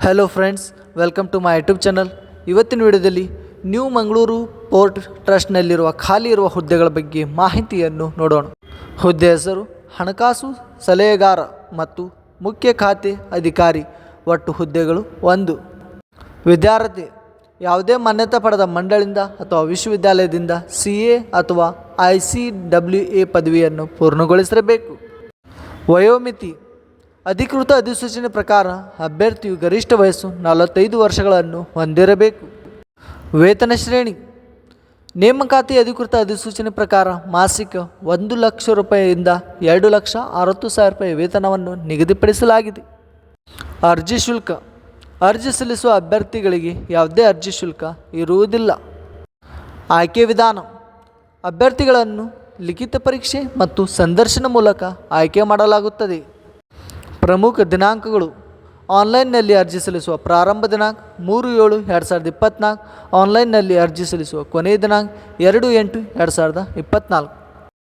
Hello friends, welcome to my YouTube channel. ಇವತ್ತಿನ ವಿಡಿಯೋದಲ್ಲಿ new Mangaluru port ಟ್ರಸ್ಟ್ನಲ್ಲಿರುವ ಖಾಲಿ ಇರುವ ಹುದ್ದೆಗಳ ಬಗ್ಗೆ ಮಾಹಿತಿಯನ್ನು ನೋಡೋಣ. ಹುದ್ದೆ ಹೆಸರು ಹಣಕಾಸು ಸಲಹೆಗಾರ ಮತ್ತು ಮುಖ್ಯ ಖಾತೆ ಅಧಿಕಾರಿ. ಒಟ್ಟು ಹುದ್ದೆಗಳು 1. ವಿದ್ಯಾರ್ಥಿ ಯಾವುದೇ ಮಾನ್ಯತೆ ಪಡೆದ ಮಂಡಳಿಯಿಂದ ಅಥವಾ ವಿಶ್ವವಿದ್ಯಾಲಯದಿಂದ CA ಅಥವಾ ICWA ಪದವಿಯನ್ನು ಪೂರ್ಣಗೊಳಿಸಿರಬೇಕು. ವಯೋಮಿತಿ ಅಧಿಕೃತ ಅಧಿಸೂಚನೆ ಪ್ರಕಾರ ಅಭ್ಯರ್ಥಿಯು ಗರಿಷ್ಠ ವಯಸ್ಸು 45 ವರ್ಷಗಳನ್ನು ಹೊಂದಿರಬೇಕು. ವೇತನ ಶ್ರೇಣಿ ನೇಮಕಾತಿ ಅಧಿಕೃತ ಅಧಿಸೂಚನೆ ಪ್ರಕಾರ ಮಾಸಿಕ 1,00,000 ರೂಪಾಯಿಯಿಂದ 2,60,000 ರೂಪಾಯಿ ವೇತನವನ್ನು ನಿಗದಿಪಡಿಸಲಾಗಿದೆ. ಅರ್ಜಿ ಶುಲ್ಕ ಅರ್ಜಿ ಸಲ್ಲಿಸುವ ಅಭ್ಯರ್ಥಿಗಳಿಗೆ ಯಾವುದೇ ಅರ್ಜಿ ಶುಲ್ಕ ಇರುವುದಿಲ್ಲ. ಆಯ್ಕೆ ವಿಧಾನ ಅಭ್ಯರ್ಥಿಗಳನ್ನು ಲಿಖಿತ ಪರೀಕ್ಷೆ ಮತ್ತು ಸಂದರ್ಶನ ಮೂಲಕ ಆಯ್ಕೆ ಮಾಡಲಾಗುತ್ತದೆ. ಪ್ರಮುಖ ದಿನಾಂಕಗಳು ಆನ್ಲೈನ್ನಲ್ಲಿ ಅರ್ಜಿ ಸಲ್ಲಿಸುವ ಪ್ರಾರಂಭ ದಿನಾಂಕ 3/7/2024. ಆನ್ಲೈನ್ನಲ್ಲಿ ಅರ್ಜಿ ಸಲ್ಲಿಸುವ ಕೊನೆಯ ದಿನಾಂಕ 2/8/2024.